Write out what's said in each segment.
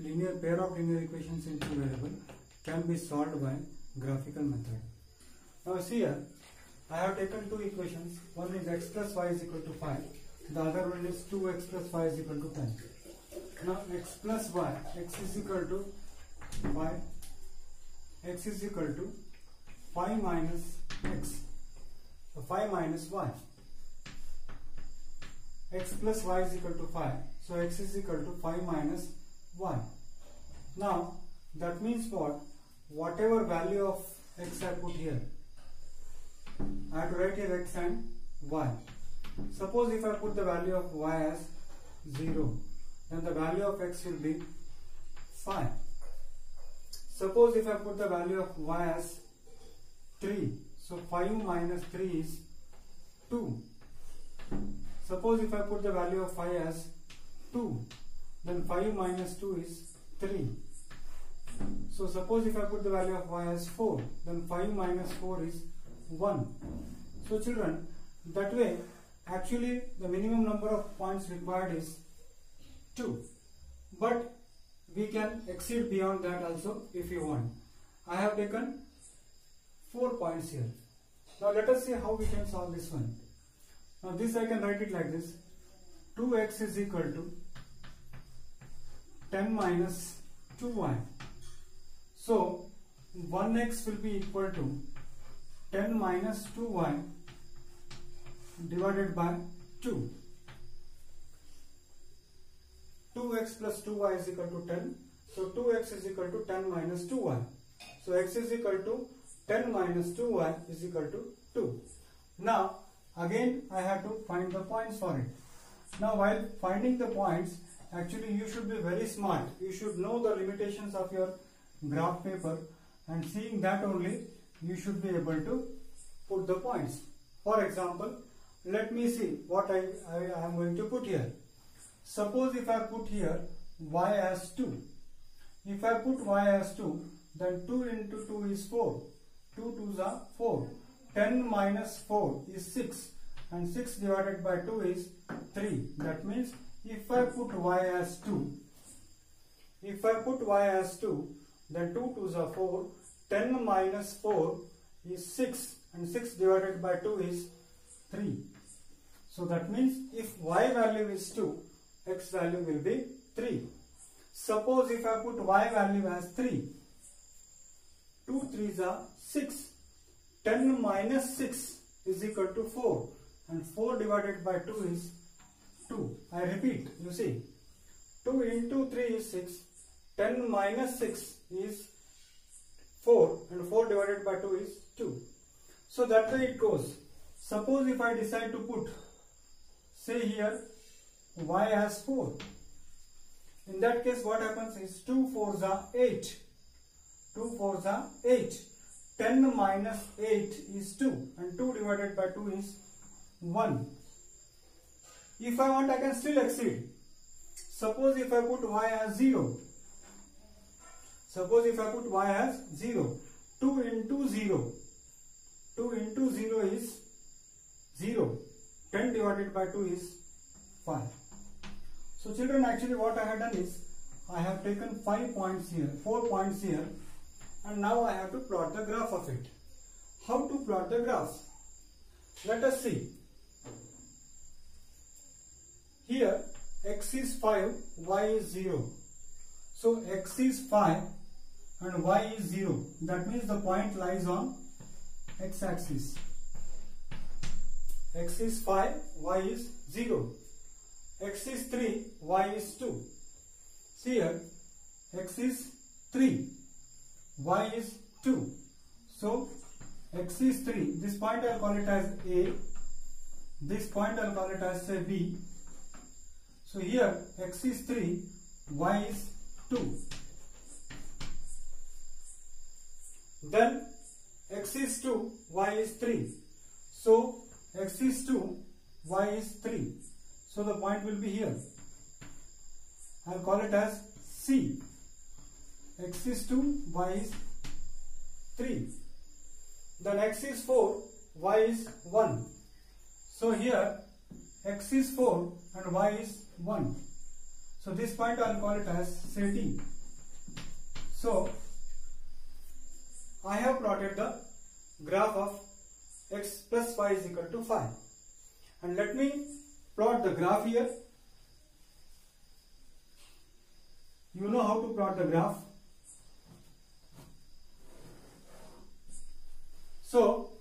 linear pair of linear equations in two variable can be solved by graphical method. Now see here, I have taken two equations. One is x plus y is equal to 5. The other one is 2x plus y is equal to 10. Now x plus y, x is equal to 5. X is equal to 5 minus x. So 5 minus y. X plus y is equal to 5. So x is equal to 5 minus y. Now that means what? Whatever value of x I put here, I have to write here x and y. Suppose if I put the value of y as 0, then the value of x will be 5. Suppose if I put the value of y as 3, so 5 minus 3 is 2. Suppose if I put the value of y as 2, then 5 minus 2 is 3. So suppose if I put the value of y as 4, then 5 minus 4 is 1. So children, that way actually the minimum number of points required is 2. But we can exceed beyond that also if you want. I have taken 4 points here. Now let us see how we can solve this one. Now this I can write it like this. 2x is equal to 10 minus 2y. So 1x will be equal to 10 minus 2y divided by 2. 2x plus 2y is equal to 10. So 2x is equal to 10 minus 2y. So x is equal to 10 minus 2y is equal to 2. Now again I have to find the points for it. Now while finding the points, actually you should be very smart. You should know the limitations of your graph paper, and seeing that only you should be able to put the points. For example, let me see what I am going to put here. Suppose if I put here y as 2. If I put y as 2, then 2 into 2 is 4. 2 2s are 4. 10 minus 4 is 6. And 6 divided by 2 is 3. That means if I put y as 2, then 2 2s are 4. 10 minus 4 is 6. And 6 divided by 2 is 3. So that means if y value is 2, x value will be 3. Suppose if I put y value as 3, 2 3s are 6. 10 minus 6 is equal to 4. And 4 divided by 2 is 2. I repeat, you see, 2 into 3 is 6. 10 minus 6 is 4. And 4 divided by 2 is 2. So that way it goes. Suppose if I decide to put, say here, y as 4. In that case what happens is 2 4s are 8. 2 4s are 8. 10 minus 8 is 2. And 2 divided by 2 is 1. If I want, I can still exceed. Suppose if I put y as 0. Suppose if I put y as 0. 2 into 0. 2 into 0 is 0. 10 divided by 2 is 5. So children, actually what I have done is, I have taken 5 points here, 4 points here, and now I have to plot the graph of it. How to plot the graph? Let us see. Here x is 5, y is 0. So x is 5 and y is 0. That means the point lies on x-axis. X is 5, y is 0. X is 3, y is 2. See here, x is 3, y is 2. So x is 3. This point I will call it as A. This point I will call it as say B. So here x is 3, y is 2. Then x is 2, y is 3. So x is 2, y is 3. So the point will be here. I will call it as C. X is 2, y is 3. Then x is 4, y is 1. So here x is 4 and y is 1. So this point I will call it as say D. So I have plotted the graph of x plus y is equal to 5. And let me plot the graph here. You know how to plot the graph. So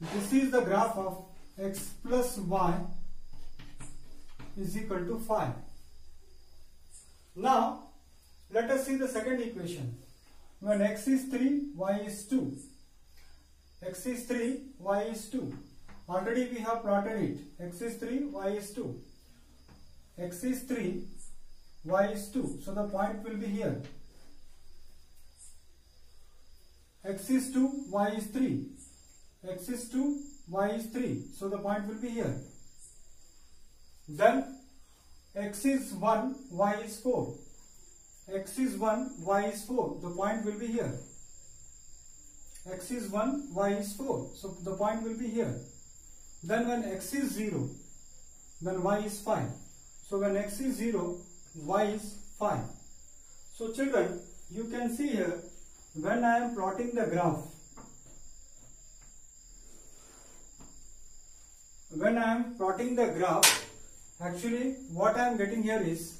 this is the graph of x plus y is equal to 5. Now let us see the second equation. When x is 3, y is 2. X is 3, y is 2. Already we have plotted it. X is 3, y is 2. X is 3, y is 2. So the point will be here. X is 2, y is 3. X is 2, y is 3. So the point will be here. Then x is 1, y is 4. X is 1, y is 4. The point will be here. X is 1, y is 4. So the point will be here. Then when x is 0, then y is 5. So when x is 0, y is 5. So children, you can see here, when I am plotting the graph, actually what I am getting here is,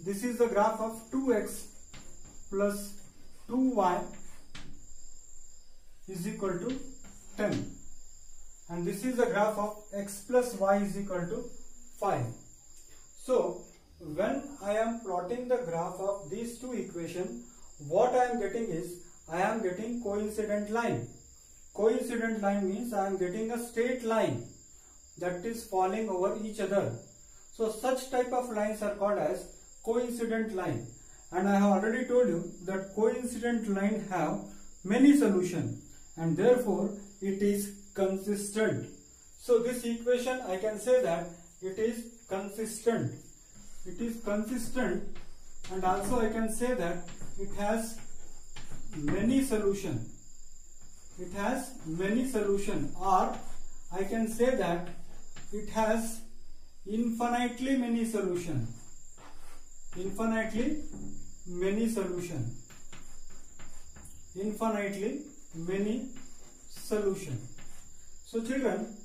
this is the graph of 2x plus 2y is equal to 10. And this is the graph of x plus y is equal to 5. So when I am plotting the graph of these two equations, what I am getting is, I am getting coincident line. Coincident line means I am getting a straight line that is falling over each other. So such type of lines are called as coincident line. And I have already told you that coincident line have many solutions and therefore it is consistent. So this equation I can say that it is consistent. It is consistent, and also I can say that it has many solutions. It has many solutions, or I can say that it has infinitely many solutions. Infinitely many solutions. Infinitely many solutions. So children,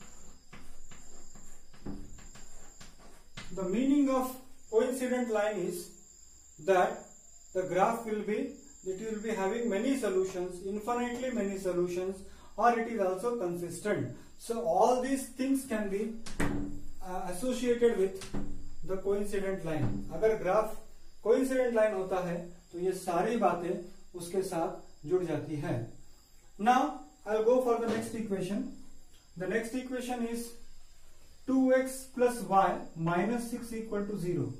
the meaning of coincident line is that the graph will be, it will be having many solutions, infinitely many solutions, or it is also consistent. So all these things can be associated with the coincident line. अगर graph coincident line होता है तो ये सारी बातें उसके साथ जुड़ जाती है. Now I'll go for the next equation. The next equation is 2x plus y minus 6 equal to 0.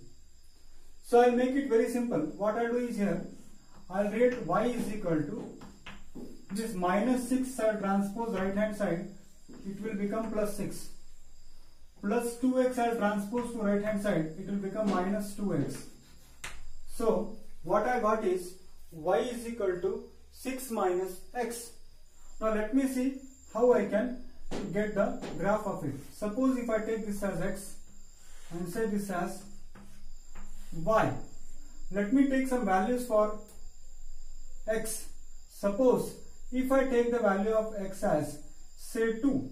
So I'll make it very simple. What I'll do is here, I'll write y is equal to this minus 6 I'll transpose right hand side, it will become plus 6. Plus 2x I'll transpose to right hand side, it will become minus 2x. So what I got is y is equal to 6 minus x. Now let me see how I can get the graph of it. Suppose if I take this as x and say this as y. Let me take some values for x. Suppose if I take the value of x as say 2.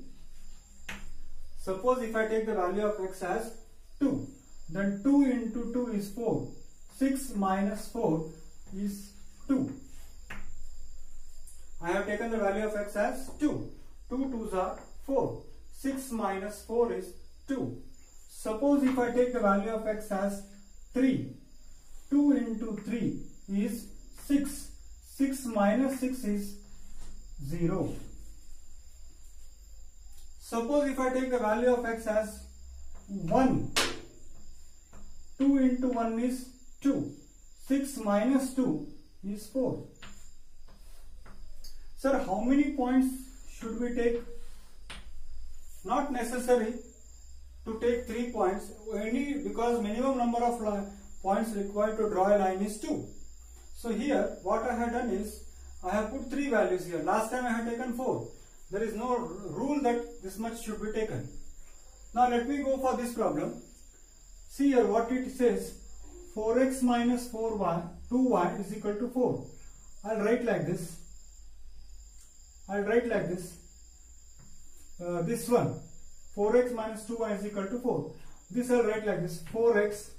Suppose if I take the value of x as 2, then 2 into 2 is 4. 6 minus 4 is 2. I have taken the value of x as 2. 2 2s are 4. 6 minus 4 is 2. Suppose if I take the value of x as 3. 2 into 3 is 6. 6 minus 6 is 0. Suppose if I take the value of x as 1. 2 into 1 is 2. 6 minus 2 is 4. Sir, how many points should we take? Not necessary to take 3 points, because minimum number of points required to draw a line is 2. So here what I have done is I have put 3 values here. Last time I had taken 4. There is no rule that this much should be taken. Now let me go for this problem. See here what it says, 4x minus 4y, 2y is equal to 4. I'll write like this. This one, 4x minus 2y is equal to 4. This I'll write like this, 4x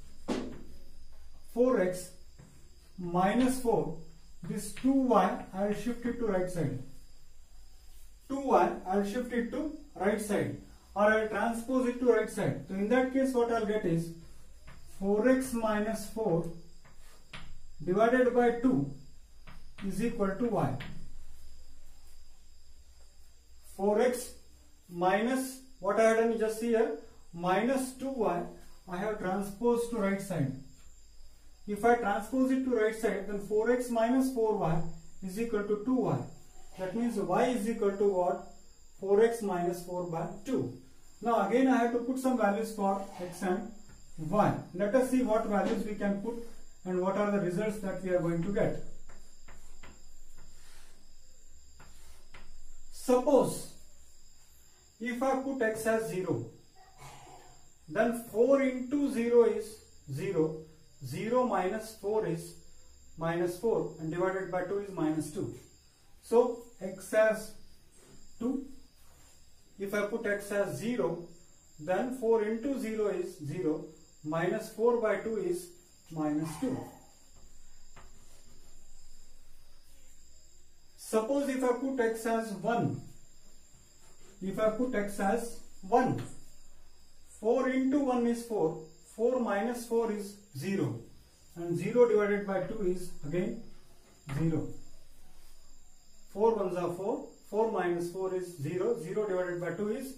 minus 4. This 2y, I'll shift it to right side. 2y, I'll shift it to right side, or I'll transpose it to right side. So in that case, what I'll get is 4x minus 4 divided by 2 is equal to y. 4x minus, what I have done, just see here, minus 2y, I have transposed to right side. If I transpose it to right side, then 4x minus 4y is equal to 2y. That means y is equal to what? 4x minus 4 by 2. Now again I have to put some values for x and y. Let us see what values we can put and what are the results that we are going to get. Suppose if I put x as 0, then 4 into 0 is 0. 0 minus 4 is minus 4 and divided by 2 is minus 2. So x as 2. If I put x as 0, then 4 into 0 is 0. Minus 4 by 2 is minus 2. Suppose if I put x as 1. If I put x as 1. 4 into 1 is 4. 4 minus 4 is 0. And 0 divided by 2 is again 0. 4 ones are 4. 4 minus 4 is 0. 0 divided by 2 is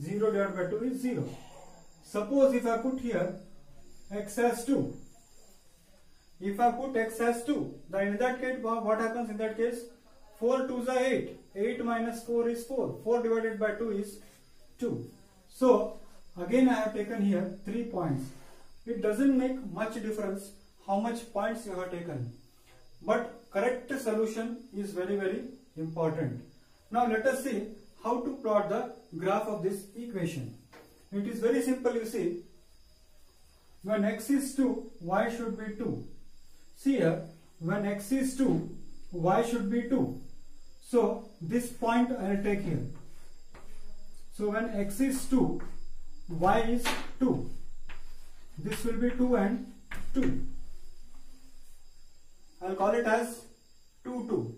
0 divided by 2 is 0. Suppose if I put here x as 2. If I put x as 2, then in that case what happens in that case? 4 2s are 8. 8 minus 4 is 4. 4 divided by 2 is 2. So again I have taken here 3 points. It doesn't make much difference how much points you have taken. But correct solution is very, very important. Now let us see how to plot the graph of this equation. It is very simple, you see. When x is 2, y should be 2. See here, when x is 2, y should be 2. So this point I will take here. So when x is 2, y is 2. This will be 2 and 2. I will call it as 2, 2.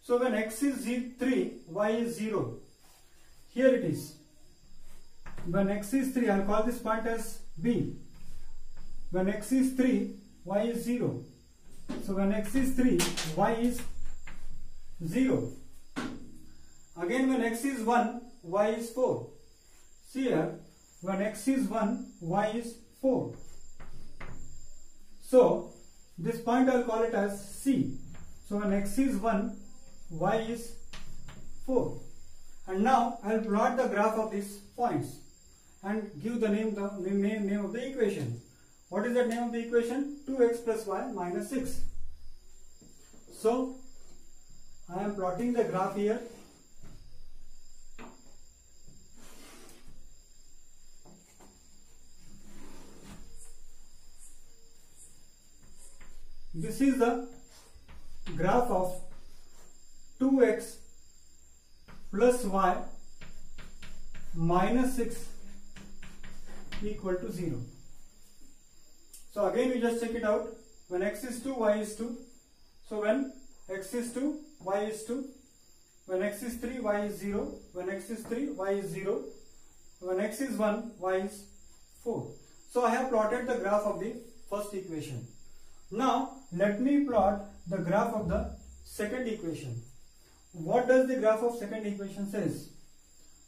So when x is 3, y is 0. Here it is. When x is 3, I will call this point as B. When x is 3, y is 0. So when x is 3, y is 0. Again when x is 1, y is 4. See here, when x is 1, y is 4. So this point I will call it as C. So when x is 1, y is 4. And now I will plot the graph of these points and give the name of the equation. What is the name of the equation? 2x plus y minus 6. So I am plotting the graph here. This is the graph of 2x plus y minus 6 equal to 0. So again we just check it out. When x is 2, y is 2. So when x is 2, y is 2. When x is 3, y is 0. When x is 3, y is 0. When x is 1, y is 4. So I have plotted the graph of the first equation. Now let me plot the graph of the second equation. What does the graph of second equation says?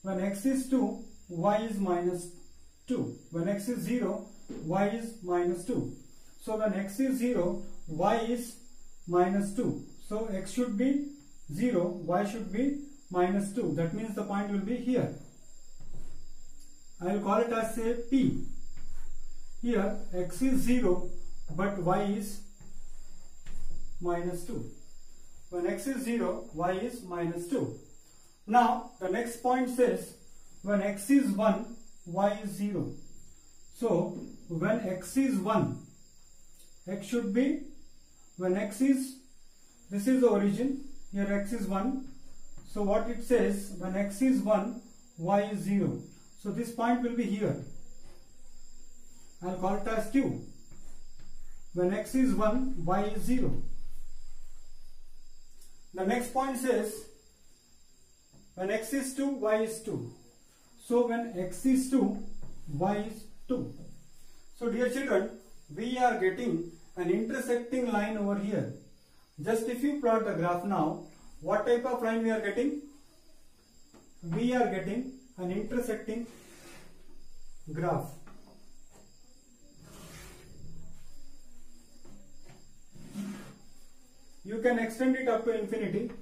When x is 2, y is minus 2. When x is 0, y is minus 2. So when x is 0, y is minus 2. So x should be 0, y should be minus 2. That means the point will be here. I will call it as say P. Here x is 0 but y is minus 2. When x is 0, y is minus 2. Now the next point says when x is 1, y is 0. So when x is 1, x should be, when x is, this is the origin, here x is 1. So what it says, when x is 1, y is 0. So this point will be here. I'll call it as Q. When x is 1, y is 0. The next point says, when x is 2, y is 2. So when x is 2, y is 2. So dear children, we are getting an intersecting line over here. Just if you plot the graph now, what type of line we are getting? We are getting an intersecting graph. You can extend it up to infinity,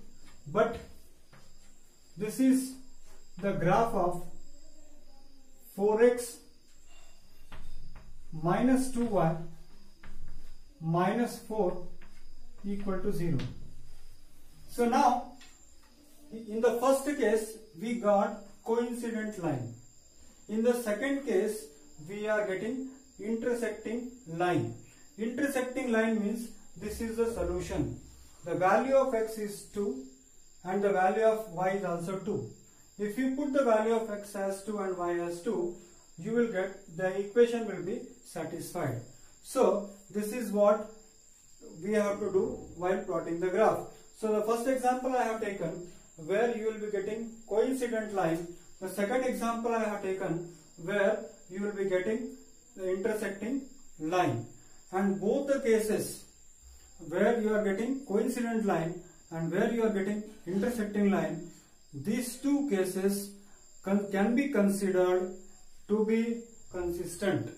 but this is the graph of 4x minus 2y minus 4 equal to 0. So now, in the first case, we got coincident line. In the second case, we are getting intersecting line. Intersecting line means this is the solution. The value of x is 2 and the value of y is also 2. If you put the value of x as 2 and y as 2, you will get, the equation will be satisfied. So this is what we have to do while plotting the graph. So the first example I have taken where you will be getting coincident line. The second example I have taken where you will be getting the intersecting line. And both the cases where you are getting coincident line and where you are getting intersecting line, these two cases can be considered to be consistent.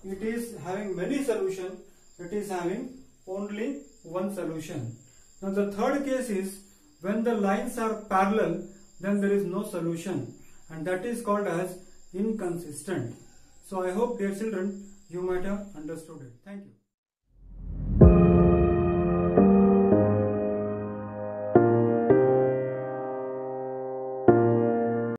It is having many solutions, it is having only one solution. Now the third case is when the lines are parallel, then there is no solution, and that is called as inconsistent. So I hope, dear children, you might have understood it. Thank you.